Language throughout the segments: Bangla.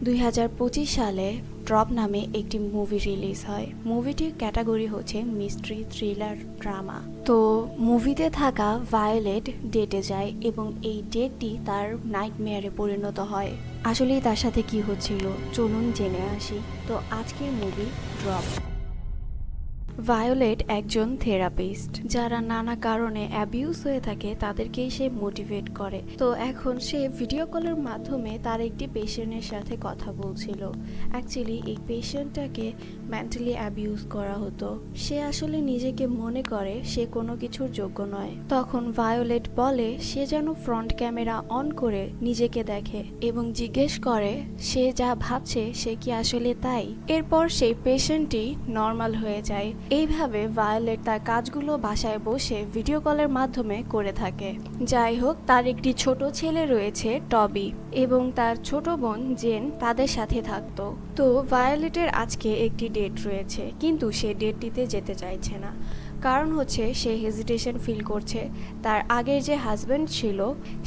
2025 সালে ড্রপ নামে একটি মুভি রিলিজ হয়। মুভিটির ক্যাটাগরি হচ্ছে মিস্ট্রি, থ্রিলার, ড্রামা। তো মুভিতে থাকা ভায়োলেট ডেটে যায় এবং এই ডেটটি তার নাইটমেয়ারে পরিণত হয়। আসলেই তার সাথে কি হচ্ছিল চলুন জেনে আসি। তো আজকের মুভি ড্রপ। ভায়োলেট একজন থেরাপিস্ট, যারা নানা কারণে অ্যাবিউজ হয়ে থাকে তাদেরকেই সে মোটিভেট করে। তো এখন সে ভিডিও কলের মাধ্যমে তার একটি পেশেন্টের সাথে কথা বলছিল। অ্যাকচুয়ালি এই পেশেন্টটাকে মেন্টালি অ্যাবিউজ করা হতো। সে আসলে নিজেকে মনে করে সে কোনো কিছুর যোগ্য নয়। তখন ভায়োলেট বলে সে যেন ফ্রন্ট ক্যামেরা অন করে নিজেকে দেখে এবং জিজ্ঞেস করে সে যা ভাবছে সে কি আসলে তাই। এরপর সেই পেশেন্টটি নর্মাল হয়ে যায়। এইভাবে ভায়োলেট তার কাজগুলো বাসায় বসে ভিডিও কলের মাধ্যমে করে থাকে। যাই হোক, তার একটি ছোট ছেলে রয়েছে টবি এবং তার ছোট বোন জেন তাদের সাথে থাকতো। তো ভায়োলেটের আজকে একটি ডেট রয়েছে, কিন্তু সে ডেটটিতে যেতে চাইছে না। কারণ হচ্ছে সে হেজিটেশন ফিল করছে। তার আগের যে হাজব্যান্ড ছিল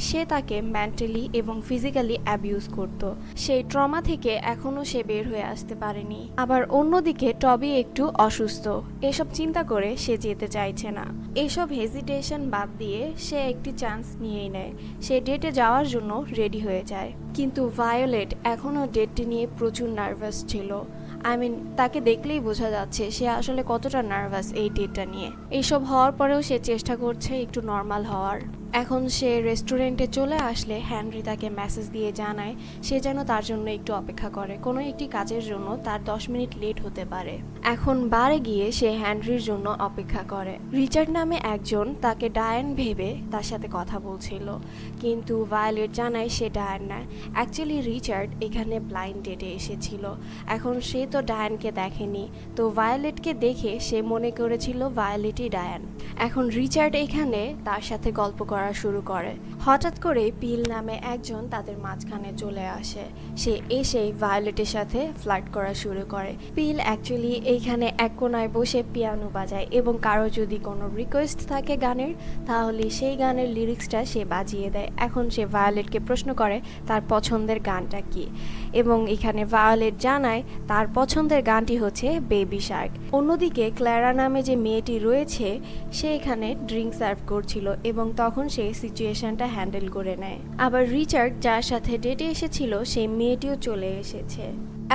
সে তাকে মেন্টালি এবং ফিজিক্যালি অ্যাবিউজ করত। সেই ট্রমা থেকে এখনও সে বের হয়ে আসতে পারেনি। আবার অন্যদিকে টবি একটু অসুস্থ। এসব চিন্তা করে সে যেতে চাইছে না। এসব হেজিটেশন বাদ দিয়ে সে একটি চান্স নিয়েই নেয়। সে ডেটে যাওয়ার জন্য রেডি হয়ে যায়। কিন্তু ভায়োলেট এখনও ডেটটি নিয়ে প্রচুর নার্ভাস ছিল। তাকে দেখলেই বোঝা যাচ্ছে সে আসলে কতটা নার্ভাস এই ডেটটা নিয়ে। এইসব হওয়ার পরেও সে চেষ্টা করছে একটু নর্মাল হওয়ার। এখন সে রেস্টুরেন্টে চলে আসলে হেনরি তাকে মেসেজ দিয়ে জানায় সে যেন তার জন্য একটু অপেক্ষা করে। কোনো একটি কাজের জন্য তার 10 মিনিট লেট হতে পারে। এখন বারে গিয়ে সে হেনরির জন্য অপেক্ষা করে। রিচার্ড নামে একজন তাকে ডায়ান ভেবে তার সাথে কথা বলছিল, কিন্তু ভায়োলেট জানায় সে ডায়ান না। অ্যাকচুয়ালি রিচার্ড এখানে ব্লাইন্ড ডেটে এসেছিল। এখন সে তো ডায়ানকে দেখেনি, তো ভায়োলেটকে দেখে সে মনে করেছিল ভায়োলেটই ডায়ান। এখন রিচার্ড এখানে তার সাথে গল্প করা শুরু করে। হঠাৎ করে পিল নামে একজন তাদের মাঝখানে চলে আসে। সে এসেই ভায়োলেটের সাথে ফ্লার্ট করা শুরু করে। পিল অ্যাকচুয়ালি এইখানে এক কোনায় বসে পিয়ানো বাজায় এবং কারো যদি কোনো রিকোয়েস্ট থাকে গানের, তাহলে সেই গানের লিরিক্সটা সে বাজিয়ে দেয়। এখন সে ভায়োলেটকে প্রশ্ন করে তার পছন্দের গানটা কি, এবং এখানে ভায়োলেট জানায় তার পছন্দের গানটি হচ্ছে বেবি শার্ক। অন্যদিকে ক্ল্যারা নামে যে মেয়েটি রয়েছে সে এখানে ড্রিঙ্ক সার্ভ করছিল এবং তখন সে সিচুয়েশনটা হ্যান্ডেল করে নেয়। আবার রিচার্ড যার সাথে ডেটে এসেছিল সেই মেয়েটিও চলে এসেছে।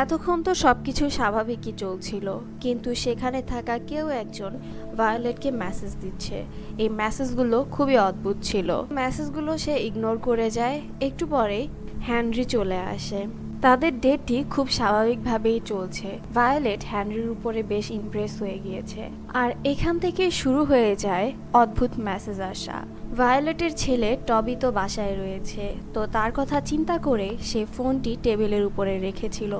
এতক্ষণ তো সবকিছু স্বাভাবিকই চলছিল, কিন্তু সেখানে থাকা কেউ একজন ভায়োলেটকে মেসেজ দিচ্ছে। এই মেসেজগুলো খুবই অদ্ভুত ছিল। মেসেজগুলো সে ইগনোর করে যায়। একটু পরেই হেনরি চলে আসে। তাদের ডেটটি খুব স্বাভাবিকভাবেই চলছে। ভায়োলেট হেনরির উপরে বেশ ইমপ্রেস হয়ে গিয়েছে। আর এখান থেকে শুরু হয়ে যায় অদ্ভুত মেসেজ আসা। ভায়োলেটের ছেলে টবি তো বাসায় রয়েছে, তো তার কথা চিন্তা করে সে ফোনটি টেবিলের উপরে রেখেছিল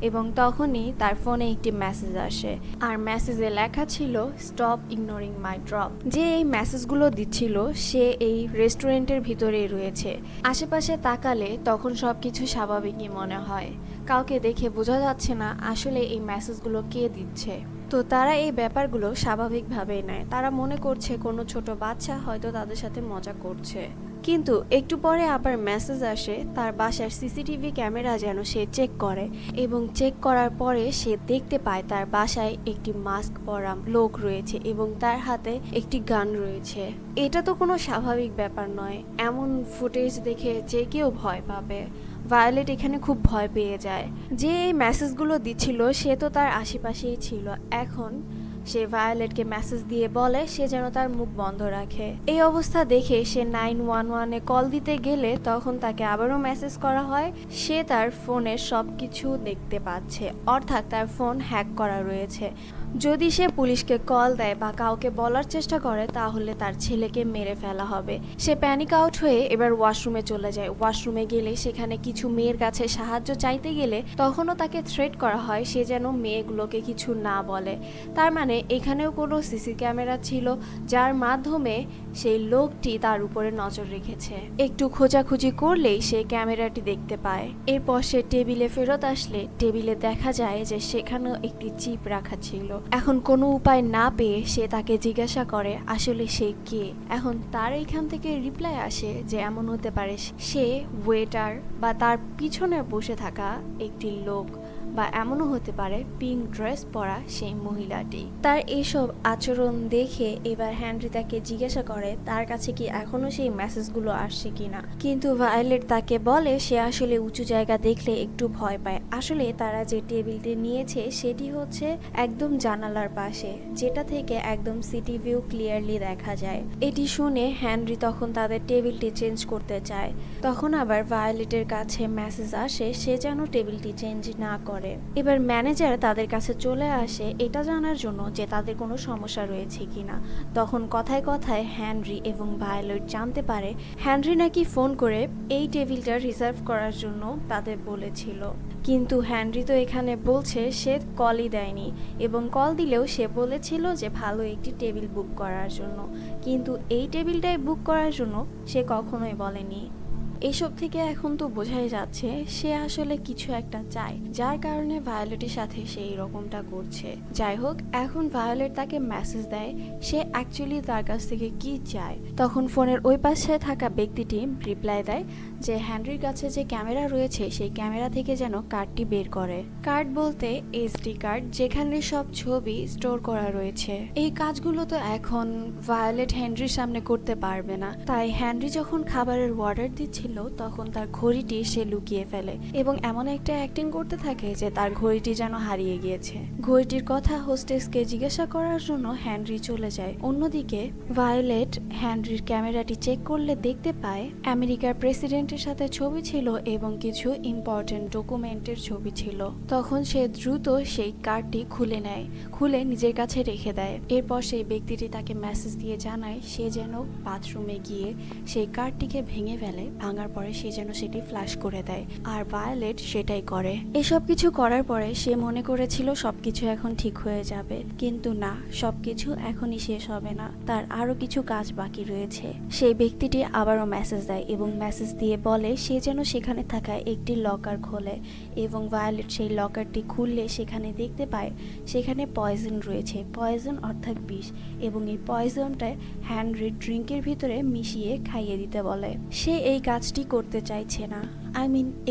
এবং তখনই তার ফোনে একটি মেসেজ আসে। আর মেসেজে লেখা ছিল স্টপ ইগনোরিং মাই ড্রপ। যে এই মেসেজগুলো দিচ্ছিল সে এই রেস্টুরেন্টের ভিতরেই রয়েছে। আশেপাশে তাকালে তখন সবকিছু স্বাভাবিকই মনে হয়। কাউকে দেখে বোঝা যাচ্ছে না আসলে এই মেসেজগুলো কে দিচ্ছে। তো তারা এই ব্যাপারগুলো স্বাভাবিকভাবেই নেয়। তারা মনে করছে কোনো ছোট বাচ্চা হয়তো তাদের সাথে মজা করছে। কিন্তু একটু পরে আবার মেসেজ আসে তার বাসার সিসিটিভি ক্যামেরা যেন সে চেক করে, এবং চেক করার পরে সে দেখতে পায় তার বাসায় একটি মাস্ক পরা লোক রয়েছে এবং তার হাতে একটি গান রয়েছে। এটা তো কোনো স্বাভাবিক ব্যাপার নয়। এমন ফুটেজ দেখে যে কেউ ভয় পাবে। ভায়োলেট এখানে খুব ভয় পেয়ে যায়। যে এই মেসেজগুলো দিচ্ছিল সে তো তার আশেপাশেই ছিল। এখন সে ভায়োলেটকে মেসেজ দিয়ে বলে সে যেন তার মুখ বন্ধ রাখে। এই অবস্থা দেখে সে 911-এ কল দিতে গেলে তখন তাকে আবারও মেসেজ করা হয়। সে তার ফোনের সবকিছু দেখতে পাচ্ছে, অর্থাৎ তার ফোন হ্যাক করা রয়েছে। যদি সে পুলিশকে কল দেয় বা কাউকে বলার চেষ্টা করে তাহলে তার ছেলেকে মেরে ফেলা হবে। সে প্যানিক আউট হয়ে এবার ওয়াশরুমে চলে যায়। ওয়াশরুমে গেলে সেখানে কিছু মেয়ের কাছে সাহায্য চাইতে গেলে তখনও তাকে থ্রেট করা হয় সে যেন মেয়েগুলোকে কিছু না বলে। তার মানে এখানেও কোনো সিসি ক্যামেরা ছিল যার মাধ্যমে সেই লোকটি তার উপরে নজর রেখেছে। একটু খোঁজাখুঁজি করলেই সে ক্যামেরাটি দেখতে পায়। এরপর সে টেবিলে ফেরত আসলে টেবিলে দেখা যায় যে সেখানেও একটি চিপ রাখা ছিল। এখন কোনো উপায় না পেয়ে সে তাকে জিজ্ঞাসা করে আসলে সে কে। এখন তার এখান থেকে রিপ্লাই আসে যে এমন হতে পারে সে ওয়েটার বা তার পিছনে বসে থাকা একটি লোক, বা এমনও হতে পারে পিঙ্ক ড্রেস পরা সেই মহিলাটি। তার এইসব আচরণ দেখে এবার হেনরি তাকে জিজ্ঞাসা করে তার কাছে কি এখনো সেই মেসেজগুলো আসছে কিনা। কিন্তু ভায়োলেট তাকে বলে সে আসলে উঁচু জায়গা দেখলে একটু ভয় পায়। আসলে তারা যে টেবিলটি নিয়েছে সেটি হচ্ছে একদম জানালার পাশে, যেটা থেকে একদম সিটি ভিউ ক্লিয়ারলি দেখা যায়। এটি শুনে হেনরি তখন তাদের টেবিলটি চেঞ্জ করতে চায়। তখন আবার ভায়োলেটের কাছে মেসেজ আসে সে যেন টেবিলটি চেঞ্জ না করে। এবার ম্যানেজার তাদের কাছে চলে আসে এটা জানার জন্য যে তাদের কোনো সমস্যা রয়েছে কিনা। তখন কথায় কথায় হেনরি এবং ভায়োলেট জানতে পারে হেনরি নাকি ফোন করে এই টেবিলটা রিজার্ভ করার জন্য তাদের বলেছিল। কিন্তু হেনরি তো এখানে বলছে সে কলই দেয়নি, এবং কল দিলেও সে বলেছিল যে ভালো একটি টেবিল বুক করার জন্য, কিন্তু এই টেবিলটাই বুক করার জন্য সে কখনোই বলেনি। এইসব থেকে এখন তো বোঝাই যাচ্ছে সে আসলে কিছু একটা চায়, যার কারণে ভায়োলেটের সাথে সে এরকমটা করছে। যাই হোক, এখন ভায়োলেট তাকে মেসেজ দেয় সে অ্যাকচুয়ালি তার কাছ থেকে কি চায়। তখন ফোনের ওই পাশে থাকা ব্যক্তিটি রিপ্লাই দেয় যে হেনরির কাছে যে ক্যামেরা রয়েছে সেই ক্যামেরা থেকে যেন কার্ডটি বের করে। কার্ড বলতে এসডি কার্ড, যেখানে সব ছবি স্টোর করা রয়েছে। এই কাজগুলো তো এখন ভায়োলেট হেনরির সামনে করতে পারবে না, তাই হেনরি যখন খাবারের অর্ডার দিচ্ছিল তখন তার ঘড়িটি সে লুকিয়ে ফেলে এবং এমন একটা অ্যাক্টিং করতে থাকে যে তার ঘড়িটি যেন হারিয়ে গিয়েছে। ঘড়িটির কথা হোস্টেসকে জিজ্ঞাসা করার জন্য হেনরি চলে যায়। অন্যদিকে ভায়োলেট হেনরির ক্যামেরাটি চেক করলে দেখতে পায় আমেরিকার প্রেসিডেন্টের সাথে ছবি ছিল এবং কিছু ইম্পর্টেন্ট ডকুমেন্টের ছবি ছিল। তখন সে দ্রুত সেই কার্ডটি খুলে নেয়, খুলে নিজের কাছে রেখে দেয়। এরপর সেই ব্যক্তিটি তাকে মেসেজ দিয়ে জানায় সে যেন বাথরুমে গিয়ে সেই কার্ডটিকে ভেঙে ফেলে, ভাঙার পরে সে যেন সেটি ফ্ল্যাশ করে দেয়। আর ভায়োলেট সেটাই করে। এসব কিছু করার পরে সে মনে করেছিল সবকিছু এখন ঠিক হয়ে যাবে, কিন্তু না, সবকিছু এখনই শেষ হবে না, তার আরো কিছু কাজ বাকি রয়েছে। সেই ব্যক্তিটি আবারও মেসেজ দেয় এবং মেসেজ দিয়ে বলে সে যেন সেখানে থাকা একটি লকার খোলে, এবং ভায়োলেট সেই লকারটি খুললে সেখানে দেখতে পায় সেখানে পয়জন রয়েছে। পয়জন অর্থাৎ বিষ, এবং এই পয়জনটা হেনরির ড্রিঙ্কের ভিতরে মিশিয়ে খাইয়ে দিতে বলে। সে এই কাজটি করতে চাইছে না।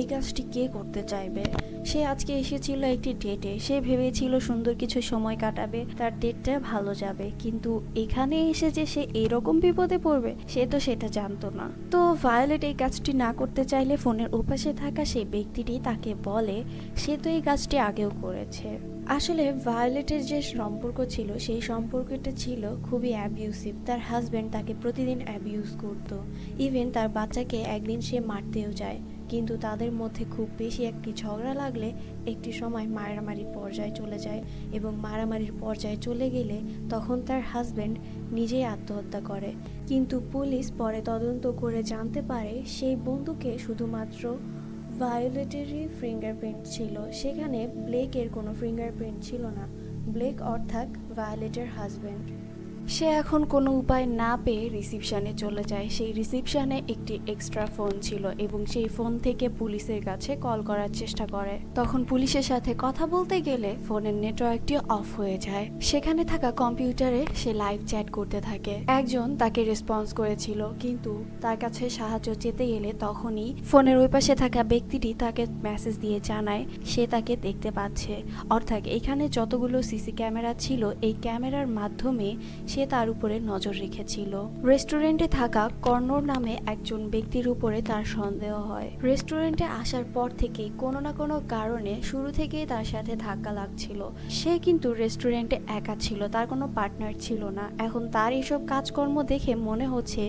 এই কাজটি কে করতে চাইবে? সে আজকে এসেছিল একটি ডেটে, সে ভেবেছিল সুন্দর কিছু সময় কাটাবে, তার ডেটটা ভালো যাবে, কিন্তু এখানে এসে যে সে এরকম বিপদে পড়বে সে তো সেটা জানতো না। তো ভায়োলেট এই কাজটি না করতে চাইলে ফোনের ওপাশে থাকা সেই ব্যক্তিটি তাকে বলে সে তো এই কাজটি আগেও করেছে। আসলে ভায়োলেটের যে সম্পর্ক ছিল সেই সম্পর্কটা ছিল খুবই অ্যাবিউসিভ। তার হাজব্যান্ড তাকে প্রতিদিন অ্যাবিউজ করত, ইভেন তার বাচ্চাকে একদিন সে মারতেও যায়। কিন্তু তাদের মধ্যে খুব বেশি একটি ঝগড়া লাগলে একটি সময় মারামারির পর্যায়ে চলে যায়, এবং মারামারির পর্যায়ে চলে গেলে তখন তার হাজব্যান্ড নিজেই আত্মহত্যা করে। কিন্তু পুলিশ পরে তদন্ত করে জানতে পারে সেই বন্দুকে শুধুমাত্র ভায়োলেটেরই ফিঙ্গারপ্রিন্ট ছিল, সেখানে ব্লেকের কোনো ফিঙ্গারপ্রিন্ট ছিল না। ব্লেক অর্থাৎ ভায়োলেটের হাজব্যান্ড। সে এখন কোনো উপায় না পেয়ে রিসিপশনে চলে যায়। সেই রিসিপশনে একটি এক্সট্রা ফোন ছিল এবং সেই ফোন থেকে পুলিশের কাছে কল করার চেষ্টা করে। তখন পুলিশের সাথে কথা বলতে গেলে ফোনের নেটওয়ার্কটি অফ হয়ে যায়। সেখানে থাকা কম্পিউটারে সে লাইভ চ্যাট করতে থাকে। একজন তাকে রেসপন্স করেছিল, কিন্তু তার কাছে সাহায্য চেতে গেলে তখনই ফোনের ওই পাশে থাকা ব্যক্তিটি তাকে মেসেজ দিয়ে জানায় সে তাকে দেখতে পাচ্ছে। অর্থাৎ এখানে যতগুলো সিসি ক্যামেরা ছিল এই ক্যামেরার মাধ্যমে সে তার উপরে নজর রেখেছিল। রেস্টুরেন্টে থাকা কর্নর নামে একজন ব্যক্তির উপরে তার সন্দেহ হয়। রেস্টুরেন্টে আসার পর থেকেই কোনো না কোনো কারণে শুরু থেকেই তার সাথে ধাক্কা লাগছিল। সে কিন্তু রেস্টুরেন্টে একা ছিল, তার কোনো পার্টনার ছিল না। এখন তার এইসব কাজকর্ম দেখে মনে হচ্ছে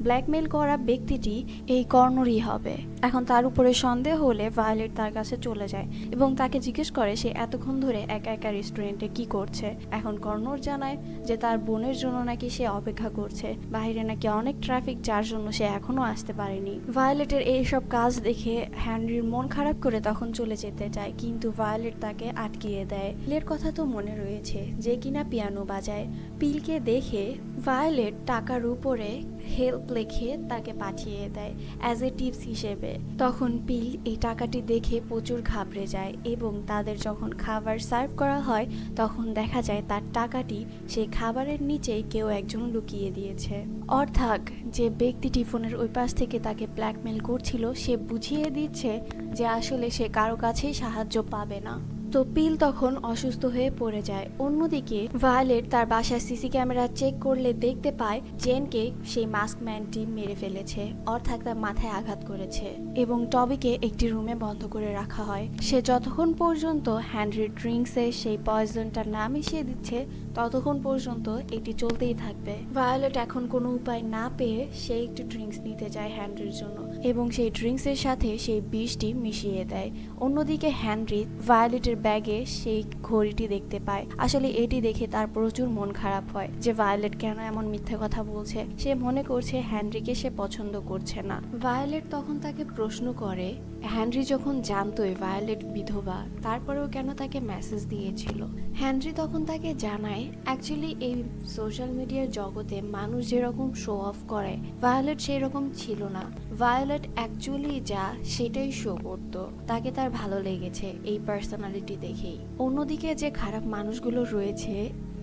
ব্ল্যাকমেল করা ব্যক্তিটি এই কর্নরই হবে। এখন তার উপরে সন্দেহ হলে ভায়োলেট তার কাছে চলে যায় এবং তাকে জিজ্ঞেস করে সে এতক্ষণ ধরে একা একা রেস্টুরেন্টে কি করছে। এখন কর্নর জানায় যে তার বোনের ট্রেনের জন্য নাকি সে অপেক্ষা করছে, বাইরে নাকি অনেক ট্রাফিক যার জন্য সে এখনো আসতে পারেনি। ভায়োলেটের এইসব কাজ দেখে হেনরির মন খারাপ করে তখন চলে যেতে চায়, কিন্তু ভায়োলেট তাকে আটকিয়ে দেয়। পিলের কথা তো মনে রয়েছে, যে কিনা পিয়ানো বাজায়। পিলকে দেখে ভায়োলেট টাকার উপরে হেল্প লিখে তাকে পাঠিয়ে দেয় অ্যাজ এ টিপস হিসেবে। তখন পিল এই টাকাটি দেখে প্রচুর ঘাবড়ে যায় এবং তাদের যখন খাবার সার্ভ করা হয় তখন দেখা যায় তার টাকাটি সেই খাবারের নিচেই কেউ একজন লুকিয়ে দিয়েছে। অর্থাৎ যে ব্যক্তিটি ফোনের ওই পাশ থেকে তাকে ব্ল্যাকমেল করছিল সে বুঝিয়ে দিচ্ছে যে আসলে সে কারো কাছেই সাহায্য পাবে না। তো পিল তখন অসুস্থ হয়ে পড়ে যায়। অন্যদিকে ভায়োলেট তার বাসার সিসি ক্যামেরা চেক করলে দেখতে পায় জেনকে সেই মাস্কম্যানটি মেরে ফেলেছে, অর্থাৎ তার মাথায় আঘাত করেছে এবং টবিকে একটি রুমে বন্ধ করে রাখা হয়। সে যতক্ষণ পর্যন্ত হেনরির ড্রিঙ্কসে সেই পয়জনটা না মিশিয়ে দিচ্ছে ততক্ষণ পর্যন্ত এটি চলতেই থাকবে। ভায়োলেট এখন কোনো উপায় না পেয়ে সে একটি ড্রিঙ্কস নিতে যায় হেনরির জন্য এবং সেই ড্রিঙ্কসের সাথে সেই বিষটি মিশিয়ে দেয়। অন্যদিকে হেনরি ভায়োলেটের ব্যাগে সেই ঘড়িটি দেখতে পায়। আসলে এটি দেখে তার প্রচুর মন খারাপ হয় যে ভায়োলেট কেন এমন মিথ্যে কথা বলছে। সে মনে করছে হেনরিকে সে পছন্দ করছে না। ভায়োলেট তখন তাকে প্রশ্ন করে, হেনরি যখন জানতোই ভায়োলেট বিধবা তারপরেও কেন তাকে মেসেজ দিয়েছিল। হেনরি তখন তাকে জানায় অ্যাকচুয়ালি এই সোশ্যাল মিডিয়ার জগতে মানুষ যেরকম শো অফ করে ভায়োলেট সেই রকম ছিল না। ভায়োলেট অ্যাকচুয়ালি যা সেটাই শো করতো, তাকে তার ভালো লেগেছে এই পার্সোনালিটি দেখেই। অন্যদিকে যে খারাপ মানুষগুলো রয়েছে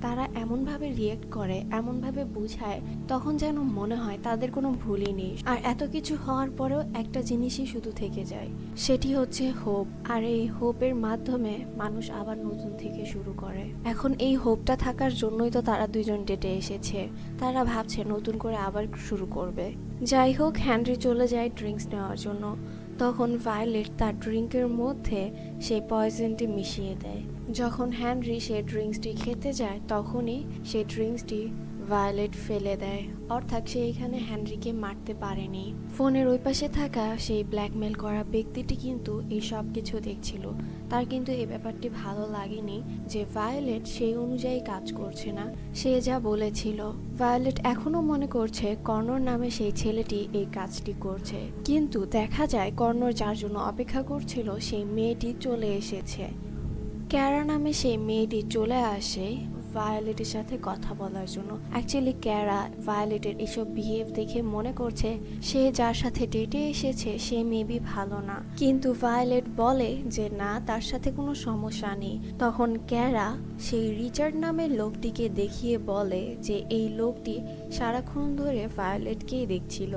তারা এমনভাবে রিয়েক্ট করে, এমনভাবে বুঝায়, তখন যেন মনে হয় তাদের কোনো ভুলই নেই। আর এত কিছু হওয়ার পরেও একটা জিনিসই শুধু থেকে যায়, সেটি হচ্ছে হোপ। আর এই হোপের মাধ্যমে মানুষ আবার নতুন থেকে শুরু করে। এখন এই হোপটা থাকার জন্যই তো তারা দুইজন ডেটে এসেছে। তারা ভাবছে নতুন করে আবার শুরু করবে। যাই হোক, হেনরি চলে যায় ড্রিঙ্কস নেওয়ার জন্য। তখন ভায়োলেট তার ড্রিঙ্কের মধ্যে সেই পয়জনটি মিশিয়ে দেয়। যখন হেনরি সেই ড্রিঙ্কসটি খেতে যায় তখনই সেই ড্রিঙ্কসটি ভায়োলেট ফেলে দেয়, অর্থাৎ সে এখানে হেনরিকে মারতে পারেনি। ফোনের ওই পাশে থাকা সেই ব্ল্যাকমেল করা ব্যক্তিটি কিন্তু এই সব কিছু দেখছিল। তার কিন্তু এই ব্যাপারটি ভালো লাগেনি যে ভায়োলেট সেই অনুযায়ী কাজ করছে না, সে যা বলেছিল। ভায়োলেট এখনো মনে করছে কর্নর নামে সেই ছেলেটি এই কাজটি করছে, কিন্তু দেখা যায় কর্নর যার জন্য অপেক্ষা করছিল সেই মেয়েটি চলে এসেছে। ক্যারা নামে সেই মেয়েটি চলে আসে ভায়োলেটের সাথে কথা বলার জন্য। অ্যাকচুয়ালি ক্যারা ভায়োলেটের এসব বিহেভ দেখে মনে করছে সে যার সাথে ডেটে এসেছে সে মেবি ভালো না, কিন্তু ভায়োলেট বলে যে না, তার সাথে কোনো সমস্যা নেই। তখন ক্যারা সেই রিচার্ড নামের লোকটিকে দেখিয়ে বলে যে এই লোকটি সারাক্ষণ ধরে ভায়োলেটকেই দেখছিল,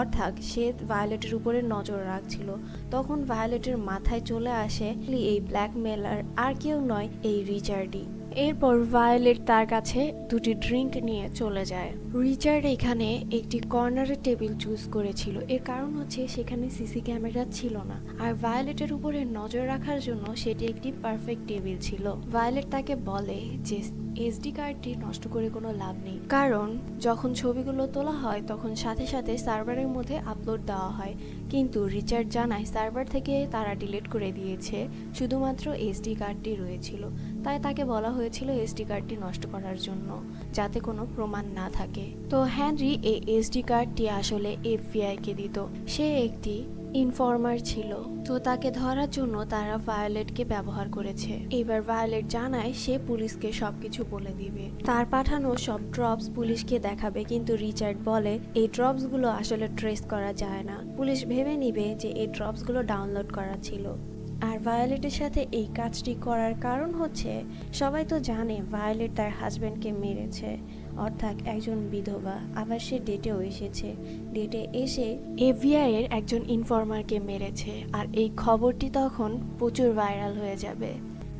অর্থাৎ সে ভায়োলেটের উপরে নজর রাখছিল। তখন ভায়োলেটের মাথায় চলে আসে এই ব্ল্যাকমেলার আর কেউ নয়, এই রিচার্ডই। এরপর ভায়োলেট তার কাছে দুটি ড্রিঙ্ক নিয়ে চলে যায়। রিচার্ড এখানে একটি কর্নারের টেবিল চুজ করেছিল, এর কারণ হচ্ছে সেখানে সিসি ক্যামেরা ছিল না, আর ভায়োলেটের উপরে নজর রাখার জন্য সেটি একটি পারফেক্ট টেবিল ছিল। ভায়োলেট তাকে বলে যে এসডি কার্ডটি নষ্ট করে কোনো লাভ নেই, কারণ যখন ছবিগুলো তোলা হয় তখন সাথে সাথে সার্ভারের মধ্যে আপলোড দেওয়া হয়, কিন্তু রিচার্ড জানায় সার্ভার থেকে তারা ডিলিট করে দিয়েছে, শুধুমাত্র এসডি কার্ডটি রয়েছিল। তাই তাকে বলা হয়েছিল এসডি কার্ডটি নষ্ট করার জন্য, যাতে কোনো প্রমাণ না থাকে। তো হেনরি এই এসডি কার্ডটি আসলে এফবিআইকে দিত। সে একটি ইনফর্মার ছিল, তো তাকে ধরার জন্য তারা ভায়োলেটকে ব্যবহার করেছে। এবার ভায়োলেট জানায় সে পুলিশকে সবকিছু বলে দিবে, তার পাঠানো সব ড্রপস পুলিশকে দেখাবে, কিন্তু রিচার্ড বলে এই ড্রপসগুলো আসলে ট্রেস করা যায় না, পুলিশ ভেবে নিবে যে এই ড্রপসগুলো ডাউনলোড করা ছিল। আর ভায়োলেটের সাথে এই কাজটি করার কারণ হচ্ছে সবাই তো জানে ভায়োলেট তার হাজব্যান্ডকে মেরেছে, অর্থাৎ একজন বিধবা, আবার সে ডেটেও এসেছে। ডেটে এসে এফবিআই এর একজন ইনফর্মারকে মেরেছে, আর এই খবরটি তখন প্রচুর ভাইরাল হয়ে যাবে।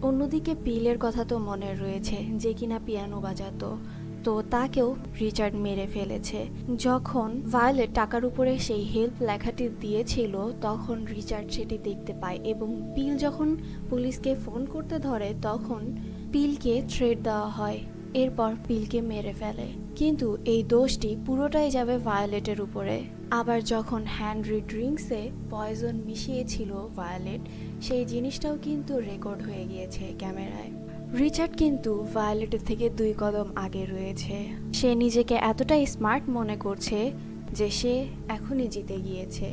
অন্যদিকে পিলের কথা তো মনে রয়েছে, যে কিনা পিয়ানো বাজাতো, তো তাকেও রিচার্ড মেরে ফেলেছে। যখন ভায়োলেট টাকার উপরে সেই হেল্প লেখাটি দিয়েছিল তখন রিচার্ড সেটি দেখতে পায়, এবং পিল যখন পুলিশকে ফোন করতে ধরে তখন পিলকে থ্রেট দেওয়া হয়, এরপর পিলকে মেরে ফেলে। কিন্তু এই দোষটি পুরোটাই যাবে ভায়োলেটের উপরে। আবার যখন হেনরি ড্রিঙ্কসে পয়জন মিশিয়েছিল ভায়োলেট, সেই জিনিসটাও কিন্তু রেকর্ড হয়ে গিয়েছে ক্যামেরায়। রিচার্ড কিন্তু ভায়োলেটের থেকে 2 কদম আগে রয়েছে। সে নিজেকে এতটাই স্মার্ট মনে করছে যে সে এখনই জিতে গিয়েছে।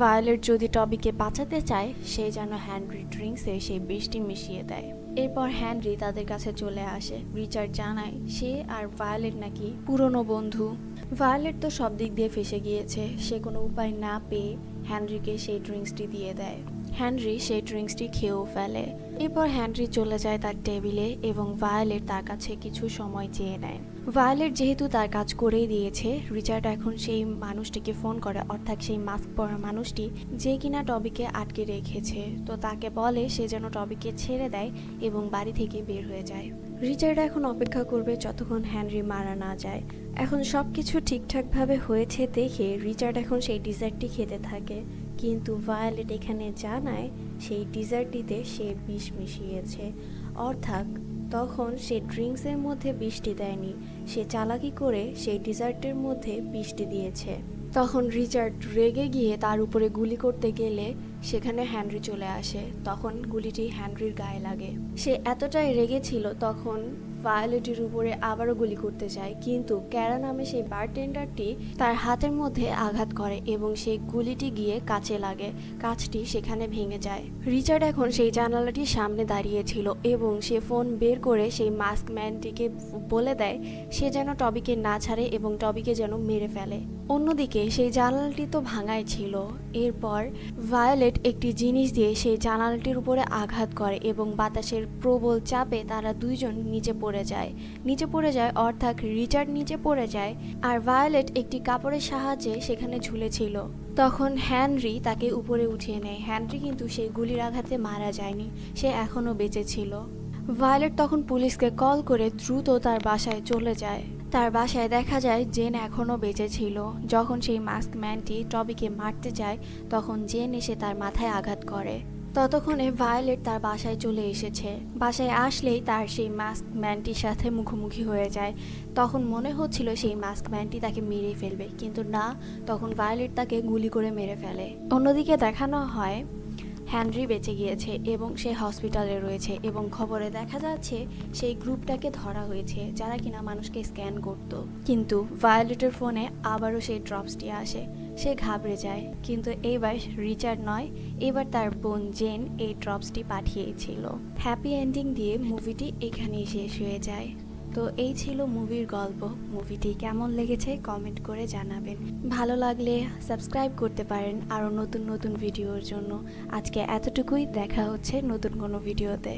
ভায়োলেট যদি টবিকে বাঁচাতে চায়, সে যেন হেনরি ড্রিঙ্কসে সেই বিষটি মিশিয়ে দেয়। এরপর হেনরি তাদের কাছে চলে আসে। রিচার্ড জানায় সে আর ভায়োলেট নাকি পুরনো বন্ধু। ভায়োলেট তো সব দিক দিয়ে ফেঁসে গিয়েছে। সে কোনো উপায় না পেয়ে হেনরিকে সেই ড্রিঙ্কসটি দিয়ে দেয়। হেনরি সেই ড্রিঙ্কসটি খেয়েও ফেলে। এরপর হেনরি চলে যায় তার টেবিলে এবং ভায়োলেট তার কাছে কিছু সময় চেয়ে নেয়। ভায়োলেট যেহেতু তার কাজ করেই দিয়েছে, রিচার্ড এখন সেই মানুষটিকে ফোন করে, অর্থাৎ সেই মাস্ক পরা মানুষটি যে কিনা টবিকে আটকে রেখেছে। তো তাকে বলে সে যেন টবিকে ছেড়ে দেয় এবং বাড়ি থেকে বের হয়ে যায়। রিচার্ড এখন অপেক্ষা করবে যতক্ষণ হেনরি মারা না যায়। এখন সবকিছু ঠিকঠাকভাবে হয়েছে দেখে রিচার্ড এখন সেই ডিজার্টটি খেতে থাকে, কিন্তু ভায়োলেট এখানে জানায় সেই ডিজার্টটিতে সে বিষ মিশিয়েছে। অর্থাৎ তখন সে ড্রিঙ্কসের মধ্যে বিষটি দেয়নি, সে চালাকি করে সেই ডিজার্টের মধ্যে বিষটি দিয়েছে। তখন রিচার্ড রেগে গিয়ে তার উপরে গুলি করতে গেলে সেখানে হেনরি চলে আসে। তখন গুলিটি হেনরির গায়ে লাগে। সে এতটাই রেগে ছিল তখন ভায়োলেটের উপরে আবারও গুলি করতে যায়, কিন্তু ক্যারা নামে সেই বারটেন্ডারটি তার হাতের মধ্যে আঘাত করে এবং সেই গুলিটি গিয়ে কাচে লাগে। কাচটি সেখানে ভেঙে যায়। রিচার্ড এখন সেই জানালাটির সামনে দাঁড়িয়েছিল এবং সে ফোন বের করে সেই মাস্ক ম্যানটিকে বলে দেয় সে যেন টবিকে না ছাড়ে এবং টবিকে যেন মেরে ফেলে। অন্যদিকে সেই জানালাটি তো ভাঙাই ছিল। এরপর ভায়োলেট একটি জিনিস দিয়ে সেই জানালাটির উপরে আঘাত করে এবং বাতাসের প্রবল চাপে তারা দুইজন নিচে পড়ে যায় অর্থাৎ রিচার্ড নিচে পড়ে যায় আর ভায়োলেট একটি কাপড়ের সাহায্যে সেখানে ঝুলেছিল। তখন হেনরি তাকে উপরে উঠিয়ে নেয়। হেনরি কিন্তু সেই গুলির আঘাতে মারা যায়নি, সে এখনো বেঁচে ছিল। ভায়োলেট তখন পুলিশকে কল করে দ্রুত তার বাসায় চলে যায়। তার বাসায় দেখা যায় জেন এখনও বেঁচে ছিল। যখন সেই মাস্ক ম্যানটি টবিকে মারতে যায় তখন জেন এসে তার মাথায় আঘাত করে। ততক্ষণে ভায়োলেট তার বাসায় চলে এসেছে। বাসায় আসলেই তার সেই মাস্ক ম্যানটির সাথে মুখোমুখি হয়ে যায়। তখন মনে হচ্ছিল সেই মাস্ক ম্যানটি তাকে মেরে ফেলবে, কিন্তু না, তখন ভায়োলেট তাকে গুলি করে মেরে ফেলে। অন্যদিকে দেখানো হয় হেনরি বেঁচে গিয়েছে এবং সে হসপিটালে রয়েছে এবং খবরে দেখা যাচ্ছে সেই গ্রুপটাকে ধরা হয়েছে যারা কিনা মানুষকে স্ক্যান করত। কিন্তু ভায়োলেটের ফোনে আবারও সেই ড্রপসটি আসে। সে ঘাবড়ে যায়, কিন্তু এইবার রিচার্ড নয়, এবার তার বোন জেন এই ড্রপসটি পাঠিয়েছিল। হ্যাপি এন্ডিং দিয়ে মুভিটি এখানেই শেষ হয়ে যায়। তো এই ছিল মুভির গল্প। মুভিটি কেমন লেগেছে কমেন্ট করে জানাবেন। ভালো লাগলে সাবস্ক্রাইব করতে পারেন আরও নতুন নতুন ভিডিওর জন্য। আজকে এতটুকুই, দেখা হচ্ছে নতুন কোনো ভিডিওতে।